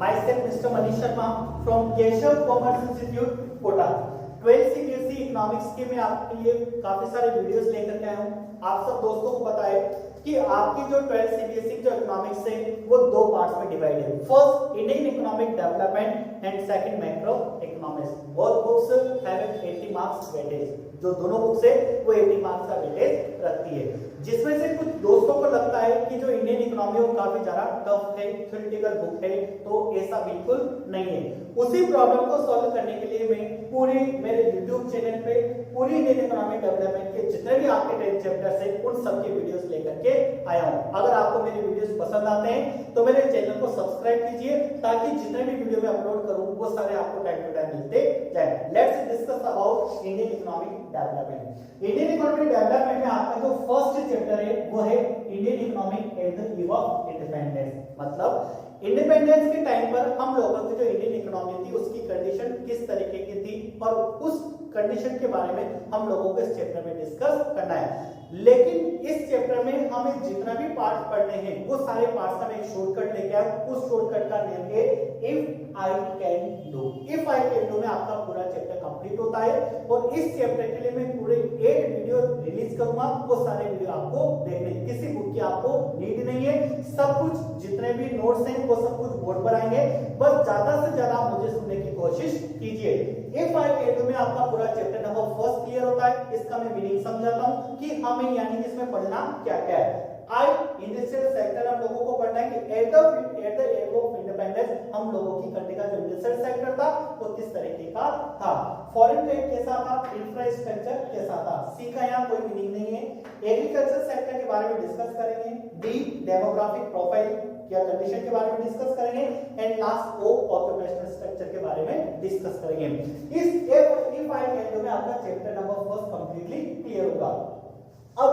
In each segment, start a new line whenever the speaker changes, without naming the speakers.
Myself Mr. Manish Sharma from Keshav Commerce Institute, Kota. 12th CBSE economics के मैं आपके लिए काफी सारे वीडियोस लेकर के आया हूँ। आप सब दोस्तों को पता है कि आपकी जो 12th CBSE जो इकोनॉमिक्स है वो दो पार्ट्स में डिवाइड है। First Indian economic development and second macro economics. Both books have 80 marks weightage. जो दोनों बुक्स है वो 80 मार्क्स का वेटेज रखती है। जिसमें से कुछ दोस्तों को लगता है कि जो इंडियन इकोनॉमी वो काफी ज्यादा टफ है, थ्योरेटिकल बुक है, तो ऐसा बिल्कुल नहीं है। उसी प्रॉब्लम को सॉल्व करने के लिए मैं पूरी मेरे YouTube चैनल पे पूरी इंडियन इकोनॉमिक डेवलपमेंट के जितने भी आपके 10 चैप्टर्स है उन सब के वीडियोस लेकर के आया हूं। अगर आपको मेरे वीडियोस पसंद आते हैं तो मेरे चैनल को सब्सक्राइब कीजिए ताकि जितने भी वीडियो मैं अपलोड करूं वो सारे आपको टाइम टू टाइम मिलते जाए। Let's discuss about Indian economic development. Indian economic development में आपका जो फर्स्ट चैप्टर है वो है Indian economic at the eve of independence. मतलब इंडिपेंडेंस के टाइम पर हम लोगों की जो इंडियन इकोनॉमी थी उसकी कंडीशन किस तरीके की थी और उस कंडीशन के बारे में हम लोगों को इस चैप्टर में डिस्कस करना है। लेकिन इस चैप्टर में हमें जितना भी पार्ट पढ़ने हैं वो सारे पार्ट्स हम एक शॉर्टकट लेके आए। उस शॉर्टकट का नेम है if I can do. If I can do में आपका पूरा चैप्टर कंप्लीट होता है और इस चैप्टर के लिए मैं पूरे 8 वीडियो रिलीज करूंगा। वो सारे वीडियो आपको देखने, किसी बुक की आपको नीड नहीं है। सब कुछ जितने भी नोट्स हैं वो सब कुछ बोर्ड पर आएंगे। बस ज्यादा से ज्यादा मुझे सुनने की कोशिश कीजिए। इफ आई कैन डू में आपका पूरा चैप्टर नंबर फर्स्ट क्लियर होता है। इसका मैं मीनिंग समझाता हूं कि हमें यानी कि इसमें पढ़ना क्या क्या है। आई इंडस्ट्रियल सेक्टर हम लोगों को पढ़ना है कि at the age of independence हम लोगों की कंट्री का जो इंडस्ट्रियल सेक्टर था वो किस तरीके का था। फॉरेन ट्रेड कैसा था, इंफ्रास्ट्रक्चर कैसा था। सी का यहाँ कोई मीनिंग नहीं है। एग्रीकल्चर सेक्टर के बारे में डिस्कस करेंगे। डी डेमोग्राफिक प्रोफाइल या कंडीशन के बारे में डिस्कस करेंगे एंड लास्ट ओ ऑक्यूपेशनल स्ट्रक्चर के बारे में डिस्कस करेंगे। इस इफ आई कैन डू में आपका chapter number first completely clear होगा। अब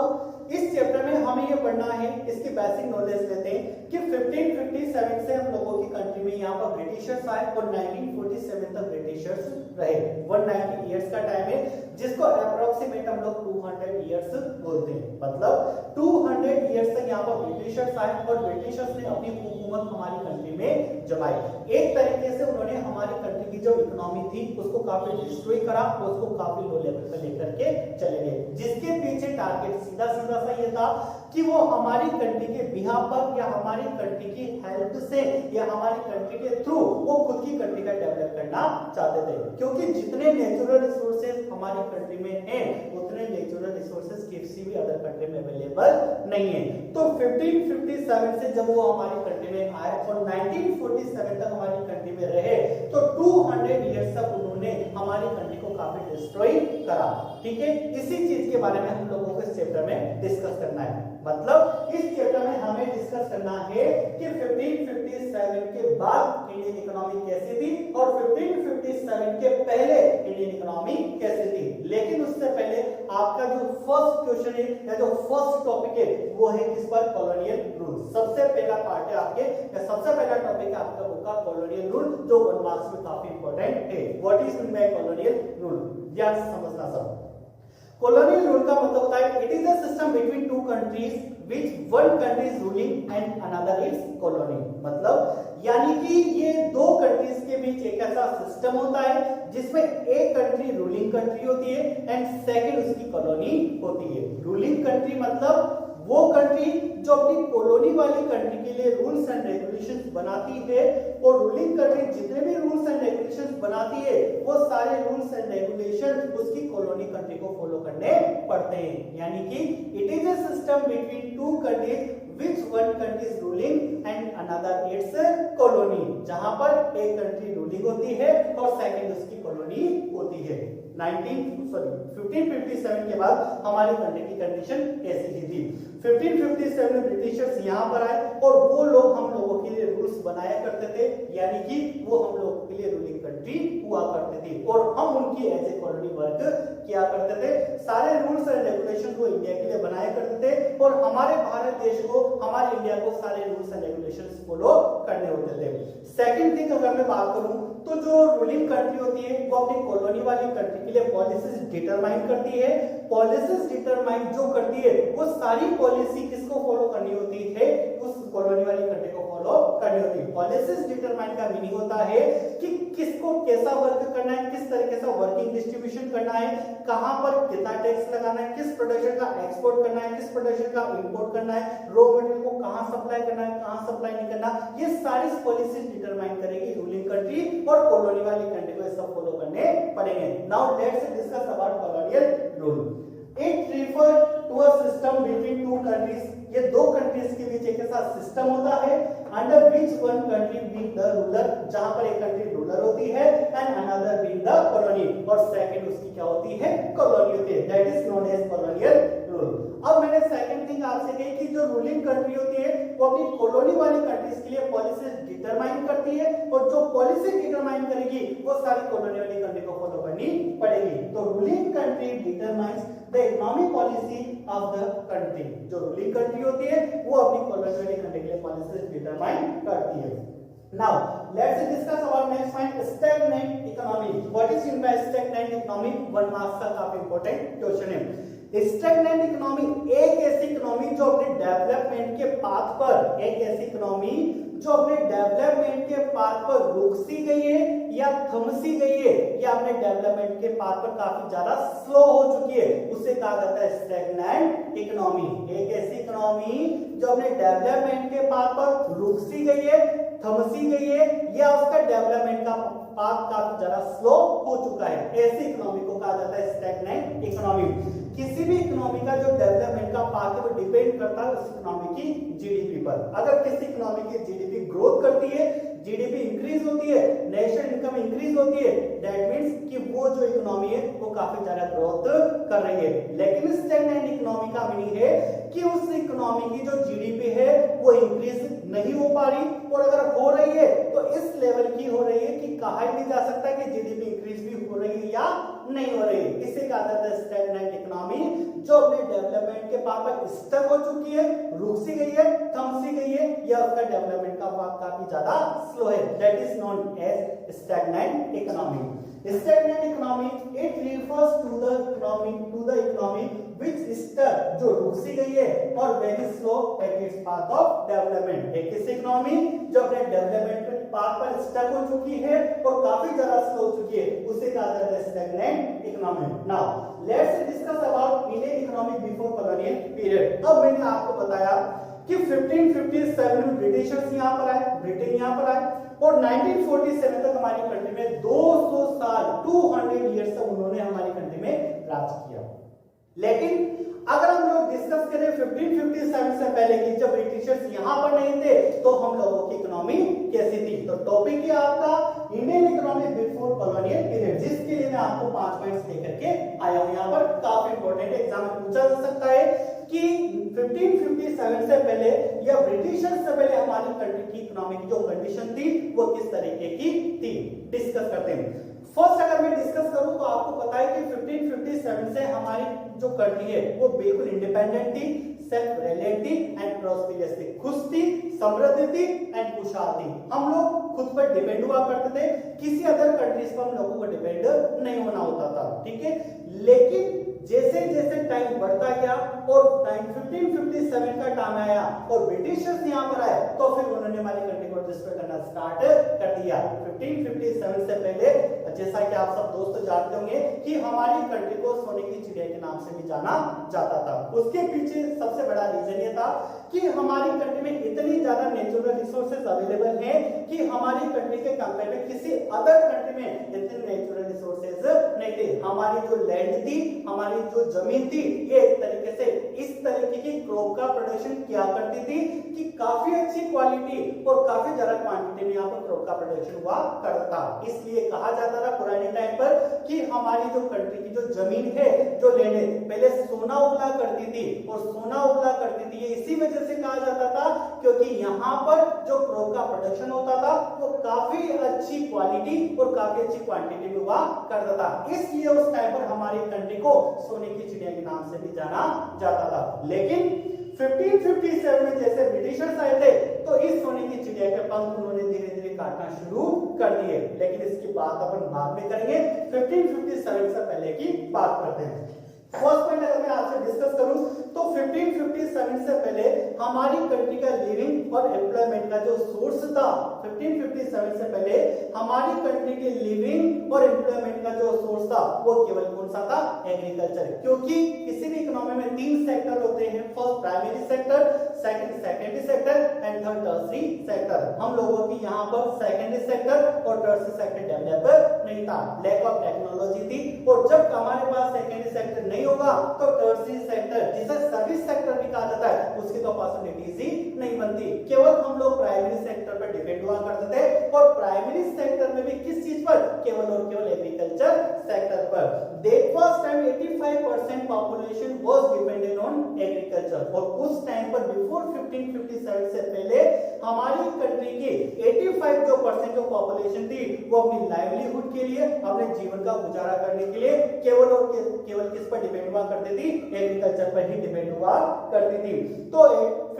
इस चैप्टर में हमें ये पढ़ना है, इसकी बेसिक नॉलेज लेते हैं कि 1557 से हम लोगों की कंट्री में यहाँ पर ब्रिटिशर्स आए और 1947 तक ब्रिटिशर्स रहे। 190 इयर्स का टाइम है जिसको अप्रोक्सीमेट हम लोग 200 इयर्स बोलते हैं। मतलब 200 इयर्स तक यहाँ पर ब्रिटिशर्स आए और ब्रिटिशर्स ने अपनी हुकूमत हमारी कंट्री में जमाई। एक तरीके से उन्होंने हमारी कंट्री की जो इकोनॉमी थी उसको काफी डिस्ट्रॉय करा, उसको काफी लो लेवल पर लेकर के चले गए। जिसके पीछे टारगेट सीधा सीधा सा ये था कि वो हमारी कंट्री के बिहाफ पर या हमारी कंट्री की हेल्प से या हमारी कंट्री के थ्रू वो खुद की कंट्री का डेवलप करना चाहते थे। क्योंकि जितने नेचुरल रिसोर्सेज हमारी कंट्री में हैं उतने नेचुरल रिसोर्सेज किसी भी अदर कंट्री में अवेलेबल नहीं है। तो 1557 से जब वो हमारी कंट्री में आए और 1947 तक हमारी कंट्री में रहे तो 200 इयर्स तक उन्होंने हमारी कंट्री को काफी डिस्ट्रॉय करा। ठीक है, इसी चीज के बारे में हम लोगों को इस चैप्टर में डिस्कस करना है। मतलब इस चैप्टर में हमें डिस्कस करना है कि 1557 के बाद इंडियन इकोनॉमी कैसी थी और 1557 के पहले इंडियन इकोनॉमी कैसी थी। लेकिन उससे पहले आपका जो फर्स्ट क्वेश्चन है या जो फर्स्ट टॉपिक है वो है किस पर, कॉलोनियल रूल। सबसे पहला पार्ट है आपके या सबसे पहला टॉपिक है आपका बुक का कॉलोनियल रूल, जो 1 मार्क्स में काफी इंपॉर्टेंट है। What is mean by colonial rule, ध्यान से समझना सब। कॉलोनियल रूल का मतलब होता है it is a system between two countries which one country is ruling and another is colony। मतलब यानी कि ये दो कंट्रीज के बीच एक ऐसा सिस्टम होता है जिसमें एक कंट्री रूलिंग कंट्री होती है एंड सेकंड उसकी कॉलोनी होती है। रूलिंग कंट्री मतलब वो कंट्री जो अपनी कॉलोनी वाली कंट्री के लिए रूल्स एंड रेगुलेशंस बनाती है और रूलिंग कंट्री जितने भी रूल्स एंड रेगुलेशंस बनाती है वो सारे रूल्स एंड रेगुलेशंस उसकी कॉलोनी कंट्री को फॉलो करने पड़ते हैं। यानी कि it is a system between two countries which one country is ruling and another its colony। जहां पर एक कंट्री रूलिंग होती है और सेकंड उसकी कॉलोनी होती है। 1557 के बाद हमारी कंट्री की कंडीशन ऐसी थी। 1557 में ब्रिटिशर्स यहाँ पर आए और वो लोग हम लोगों के लिए रूल्स बनाया करते थे, यानी कि वो हम लोगों के लिए रूलिंग कंट्री हुआ करते थे और हम उनकी एज ए कॉलोनी वर्क किया करते थे। सारे रूल्स एंड रेगुलेशन को इंडिया के लिए बनाया करते थे और हमारे भारत देश को, हमारे इंडिया को सारे रूल्स एंड रेगुलेशंस फॉलो करने होते थे। सेकंड थिंग अगर मैं बात करूं तो जो रूलिंग कंट्री होती है वो अपनी कॉलोनी वाली कंट्री के लिए पॉलिसीज डिटरमाइन करती है। पॉलिसीज डिटरमाइन जो करती है वो सारी पॉलिसी किसको फॉलो करनी होती है, उस कॉलोनी वाली कंट्री को फॉलो करनी होती है। पॉलिसीज डिटरमाइन का मीनिंग होता है कि किसको कैसा वर्क करना है, किस तरीके से वर्किंग डिस्ट्रीब्यूशन करना है, कहां पर कितना टैक्स लगाना है, किस प्रोडक्शन का एक्सपोर्ट करना है, किस प्रोडक्शन का इंपोर्ट करना है, रॉ मटेरियल को कहां सप्लाई करना है, कहां सप्लाई नहीं करना, ये सारी पॉलिसीज डिटरमाइन करेगी रूलिंग कंट्री और कॉलोनी वाली कंट्री को सब फॉलो करने पड़ेंगे। Now let's discuss about colonial rule. It refer to a system between two countries, ये दो कंट्रीज के बीच एक ऐसा सिस्टम होता है under which one country being the ruler, जहां पर एक कंट्री रूलर होती है and another being the colony, और सेकंड उसकी क्या होती है, कॉलोनी होती है, that is known as colonial rule. अब मैंने सेकंड थिंग आपसे कही कि जो रूलिंग कंट्री होती है वो अपनी कॉलोनी वाली कंट्रीज के लिए पॉलिसीज डिटरमाइन करती है, और जो पॉलिसी डिटरमाइन करेगी वो सारी कॉलोनी वाली कंट्री को फॉलो करनी पड़ेगी। तो ruling country determines the economic policy of the country, जो रूलिंग कंट्री होती है वो अपनी कॉलोनी वाली कंट्री के लिए पॉलिसीज डिटरमाइन करती है। Now let's discuss about next point, stagnant economy. What is meant by stagnant economy? One marks का काफी important question है। स्टैग्नेंट इकोनॉमी एक ऐसी इकोनॉमी जो अपने डेवलपमेंट के पाथ पर, एक ऐसी इकोनॉमी जो अपने डेवलपमेंट के पाथ पर रुक सी गई है या थम सी गई है या अपने डेवलपमेंट के पाथ पर काफी ज्यादा स्लो हो चुकी है, उसे कहा जाता है स्टैग्नेंट इकोनॉमी। एक ऐसी इकोनॉमी जो अपने डेवलपमेंट के पाथ पर रुक सी गई है, थम सी गई है या उसका डेवलपमेंट का पाथ काफी ज्यादा स्लो हो चुका है, ऐसी इकोनॉमी को कहा जाता है स्टैग्नेंट इकोनॉमी। किसी भी इकोनॉमी का जो डेवलपमेंट का पाथ है वो डिपेंड करता है उस इकोनॉमी की जीडीपी पर। अगर किसी इकोनॉमी की जीडीपी ग्रोथ करती है, जीडीपी इंक्रीज होती है, नेशनल इनकम इंक्रीज होती है, दैट मींस कि वो जो इकोनॉमी है वो काफी ज्यादा ग्रोथ कर रही है। लेकिन स्टैग्नेंट इकोनॉमी का मीनिंग है कि उस इकोनॉमी की जो जीडीपी है वो इंक्रीज नहीं हो पा रही, और अगर हो रही है तो इस लेवल की हो रही है कि कहा ही नहीं जा सकता कि जीडीपी इंक्रीज भी हो रही है या नहीं हो रही है। इसे कहा जाता है स्टैग्नेंट इकोनॉमी, जो अपने डेवलपमेंट के पाथ पर स्टक हो चुकी है, रुक सी गई है, थम सी गई है या उसका डेवलपमेंट का पाथ काफी ज्यादा स्लो है, that is known as stagnant economy. Stagnant economy, it refers to the economy which stuck, जो रुक सी गई है और very slow at its path of development। एक ऐसी इकोनॉमी जो अपने डेवलपमेंट पाथ पर स्टक हो चुकी है और काफी ज्यादा स्लो हो चुकी है, उसे कहा जाता है stagnant economy. Now let's discuss about Indian economy before colonial period. अब मैंने आपको बताया कि 1557 में ब्रिटिशर्स यहाँ पर आए, ब्रिटेन यहाँ पर आए, और 1947 तक हमारी कंट्री में 200 साल 200 ईयर्स तक उन्होंने हमारी कंट्री में राज किया। लेकिन अगर हम लोग डिस्कस करें 1557 से पहले की, जब ब्रिटिशर्स यहाँ पर नहीं थे तो हम लोगों की इकोनॉमी कैसी थी, तो टॉपिक है आपका Indian economy before colonial period, जिसके लिए मैं आपको 5 पॉइंट्स लेकर के आया हूँ। यहाँ पर काफी इंपॉर्टेंट एग्जाम में पूछा जा सकता है कि 1557 से पहले या ब्रिटिशर्स से पहले हमारी कंट्री की इकोनॉमी की जो कंडीशन थी वो किस तरीके की थी, डिस्कस करते हैं। फर्स्ट अगर मैं डिस्कस करूं तो आपको पता है कि 1557 से हमारी जो कंट्री है वो बिल्कुल इंडिपेंडेंट थी, सेल्फ रिलायंट थी एंड प्रॉस्पेरियस थी, खुश थी, समृद्ध थी एंड खुशहाल थी। हम लोग खुद पर डिपेंड हुआ करते थे, किसी अदर कंट्रीज पर हम लोगों को डिपेंड नहीं होना होता था, ठीक है। लेकिन जैसे जैसे टाइम बढ़ता गया और 1557 का टाइम आया और ब्रिटिशर्स यहाँ पर आए तो फिर उन्होंने हमारी कंट्री को डिस्ट्रॉय करना स्टार्ट कर दिया। 1557 से पहले जैसा कि आप सब दोस्त जानते होंगे कि हमारी कंट्री को सोने की चिड़िया के नाम से भी जाना जाता था। उसके पीछे सबसे बड़ा रीजन ये था कि हमारी कंट्री में इतनी ज्यादा नेचुरल रिसोर्सेज अवेलेबल हैं कि हमारी कंट्री के कंपेयर में किसी अदर कंट्री में इतने नेचुरल रिसोर्सेज नहीं थे। हमारी जो लैंड थी, हमारी जो जमीन थी, ये एक तरीके से इस तरीके की क्रॉप का प्रोडक्शन किया करती थी कि काफी अच्छी क्वालिटी और काफी ज्यादा क्वांटिटी में यहाँ पर क्रॉप का प्रोडक्शन हुआ करता था। इसलिए कहा जाता था पुराने टाइम पर कि हमारी जो कंट्री की जो जमीन है, जो लैंड है, पहले सोना उगला करती थी और सोना उगला करती थी, ये इसी वजह से कहा जाता था क्योंकि यहाँ पर जो क्रॉप का प्रोडक्शन होता था वो काफी अच्छी क्वालिटी और काफी अच्छी क्वांटिटी में हुआ करता था। इसलिए उस टाइम पर हमारी कंट्री को सोने की चिड़िया के नाम से भी जाना जाता था। लेकिन 1557 में जैसे ब्रिटिशर्स आए थे तो इस सोने की चिड़िया के पंख उन्होंने धीरे धीरे काटना शुरू कर दिए। लेकिन इसकी बात अपन बाद में करेंगे, 1557 से पहले की बात करते हैं। फर्स्ट पॉइंट अगर मैं आपसे डिस्कस करूं तो 1557 से पहले हमारी कंट्री का लिविंग और एम्प्लॉयमेंट का जो सोर्स था 1557 से पहले हमारी कंट्री के लिविंग और एम्प्लॉयमेंट का जो सोर्स था वो केवल कौन सा था? एग्रीकल्चर। क्योंकि किसी भी इकोनॉमी में तीन सेक्टर होते हैं, first primary sector, second secondary sector and third tertiary sector. हम लोगों की यहाँ पर सेकेंडरी सेक्टर और टर्सरी सेक्टर डेवलप नहीं था, लैक ऑफ टेक्नोलॉजी थी। और जब हमारे पास सेकेंडरी सेक्टर नहीं होगा तो टर्सरी सेक्टर जिसे सर्विस सेक्टर भी कहा जाता है उसकी तो पॉसिबिलिटीज ही नहीं बनती। केवल हम लोग प्राइमरी सेक्टर पर डिपेंड हुआ करते थे और प्राइमरी सेक्टर में भी किस चीज पर? केवल और केवल एग्रीकल्चर सेक्टर पर। That was time 85% population was dependent on agriculture और उस टाइम पर बिफोर 1557 से पहले हमारी कंट्री की 85 जो परसेंट जो पॉपुलेशन थी वो अपनी लाइवलीहुड के लिए, अपने जीवन का गुजारा करने के लिए केवल और केवल किस पर डिपेंड हुआ करती थी? एग्रीकल्चर पर ही डिपेंड हुआ करती थी। तो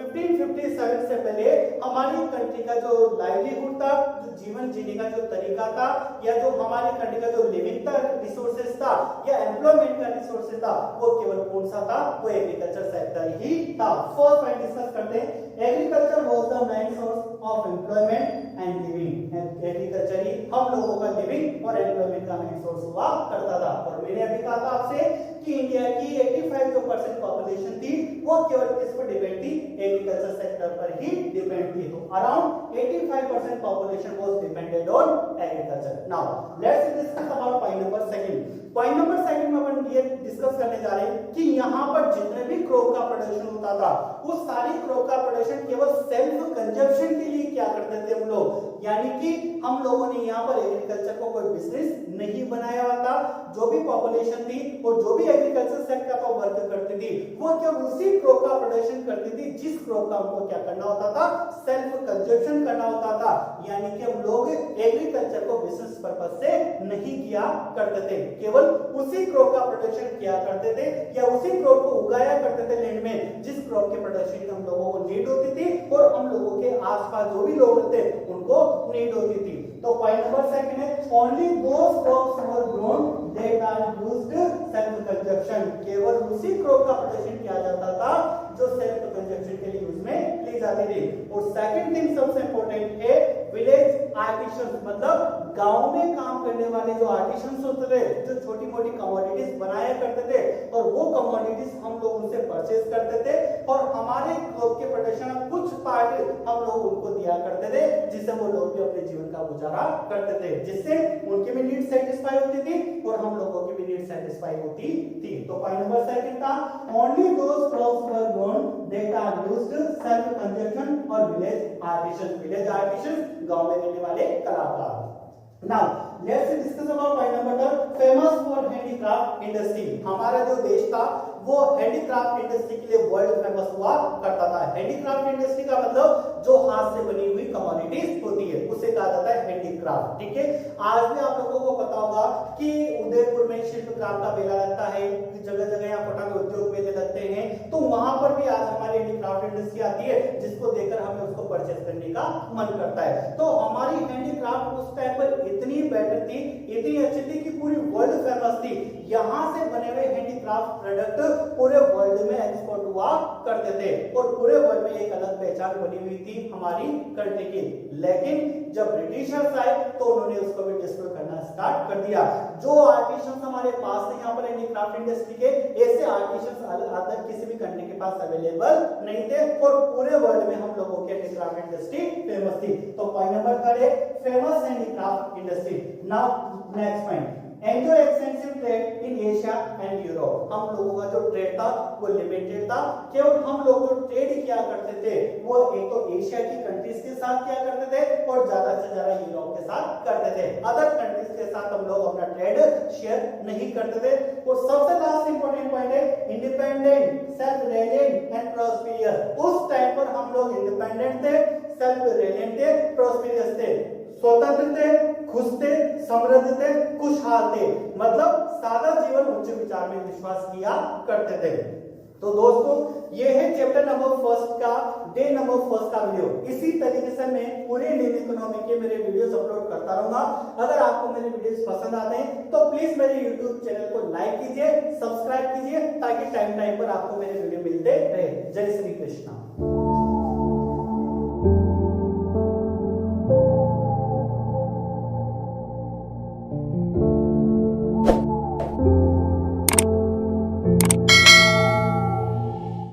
1557 से पहले हमारी कंट्री का जो लाइवलीहुड था, जो जीवन जीने का जो तरीका था, या जो हमारी कंट्री का जो लिविंग था रिसोर्सेज था या एम्प्लॉयमेंट का रिसोर्सेज था वो केवल कौन सा था? वो एग्रीकल्चर सेक्टर ही था। फर्स्ट पॉइंट डिस्कस करते हैं, agriculture was the main source of employment and living. Agriculture ही हम लोगों का लिविंग और एम्प्लॉयमेंट का मेन सोर्स हुआ करता था। और मैंने अभी कहा था आपसे कि इंडिया की 85 जो परसेंट पॉपुलेशन थी वो केवल किस पर डिपेंड थी? एग्रीकल्चर सेक्टर पर ही डिपेंड थी। तो around 85% population was dependent on agriculture. Now let's discuss about point number second. Point number second में अपन ये डिस्कस करने जा रहे हैं कि यहाँ पर जितने भी क्रॉप का प्रोडक्शन होता था वो सारी क्रॉप का प्रोडक्शन केवल सेल्फ कंजप्शन के लिए क्या करते थे हम लोग, यानी कि हम लोगों ने यहाँ पर एग्रीकल्चर को कोई बिजनेस नहीं बनाया हुआ था। जो भी पॉपुलेशन थी और जो भी एग्रीकल्चर सेक्टर पर वर्क करती थी वो केवल उसी क्रॉप का प्रोडक्शन करती थी जिस क्रॉप का हमको क्या करना होता था? सेल्फ कंजप्शन करना होता था। यानी कि हम लोग एग्रीकल्चर को बिजनेस पर्पस से नहीं किया करते थे, केवल उसी क्रॉप का प्रोडक्शन किया करते थे या उसी क्रॉप को उगाया करते थे लैंड में जिस क्रॉप के प्रोडक्शन की हम लोगों को नीड होती थी और हम लोगों के आसपास जो भी लोग थे उनको नीड होती थी। तो पॉइंट नंबर सेकंड है, only those crops were grown that are used self consumption. केवल उसी क्रॉप का प्रोडक्शन किया जाता था जो सेल्फ कंजप्शन के लिए यूज में ली जाती थी। और सेकंड थिंग सबसे इंपॉर्टेंट है विलेज आर्टिसंस, मतलब गांव में काम करने वाले जो आर्टिसंस होते थे जो छोटी मोटी कमोडिटीज बनाया करते थे और वो कमोडिटीज हम लोग उनसे परचेज करते थे और हमारे क्रॉप के प्रोडक्शन का कुछ पार्ट हम लोग उनको दिया करते थे जिससे वो लोग भी अपने जीवन का गुजारा करते थे, जिससे उनकी भी नीड सेटिस्फाई होती थी और हम लोगों की भी नीड सेटिस्फाई होती थी। तो पॉइंट नंबर सेकंड था only those crops were grown that are used self consumption और विलेज आर्टिसंस। विलेज आर्टिसंस गांव में रहने वाले कलाकार। Now let's discuss about point number third, famous for handicraft industry। हमारा जो देश था वो हैंडीक्राफ्ट इंडस्ट्री के लिए वर्ल्ड फेमस हुआ करता था। हैंडीक्राफ्ट इंडस्ट्री का मतलब जो हाथ से बनी हुई कमोडिटीज होती है उसे कहा जाता है हैंडीक्राफ्ट। ठीक है, आज भी आप लोगों को पता होगा कि उदयपुर में शिल्पग्राम का मेला लगता है, जगह जगह यहाँ पटना में उद्योग मेले लगते हैं, तो वहां पर भी आज हमारी हैंडीक्राफ्ट इंडस्ट्री आती है जिसको देखकर हमें उसको परचेज करने का मन करता है। तो हमारी हैंडीक्राफ्ट उस टाइम पर इतनी बेटर थी, इतनी अच्छी थी कि पूरी वर्ल्ड फेमस थी। यहाँ से बने हुए हैंडीक्राफ्ट प्रोडक्ट पूरे वर्ल्ड में एक्सपोर्ट हुआ करते थे और पूरे वर्ल्ड में एक अलग पहचान बनी हुई थी हमारी कंट्री की। लेकिन जब ब्रिटिशर्स आए तो उन्होंने उसको भी डिस्ट्रॉय करना स्टार्ट कर दिया। जो आर्टिसंस हमारे पास थे यहाँ पर हैंडीक्राफ्ट इंडस्ट्री के, ऐसे आर्टिसंस अदर किसी भी कंट्री के पास अवेलेबल नहीं थे और पूरे वर्ल्ड में हम लोगों की हैंडीक्राफ्ट इंडस्ट्री फेमस थी। तो पॉइंट नंबर 3 है famous handicraft industry. Now next point, enjoy extensive trade in Asia and Europe. हम लोगों का जो ट्रेड था वो लिमिटेड था, केवल हम लोग जो ट्रेड किया करते थे वो एक तो एशिया की कंट्रीज के साथ किया करते थे और ज्यादा से ज्यादा यूरोप के साथ करते थे। अदर कंट्रीज के साथ हम लोग अपना ट्रेड शेयर नहीं करते थे। और सबसे लास्ट इंपॉर्टेंट पॉइंट है independent, self reliant and prosperous. उस टाइम पर हम लोग इंडिपेंडेंट थे, सेल्फ रिलायंट थे, प्रॉस्पेरियस थे, स्वतंत्र थे, खुश थे, समृद्ध थे, खुशहाल थे, मतलब सादा जीवन उच्च विचार में विश्वास किया करते थे। तो दोस्तों ये है चैप्टर नंबर 1 का डे नंबर 1 का वीडियो। इसी तरीके से मैं पूरे इंडियन इकोनॉमी के मेरे वीडियोस अपलोड करता रहूंगा। अगर आपको मेरे वीडियोस पसंद आते हैं तो प्लीज मेरे YouTube चैनल को लाइक कीजिए, सब्सक्राइब कीजिए ताकि टाइम टाइम पर आपको मेरे वीडियो मिलते रहे। जय श्री कृष्णा।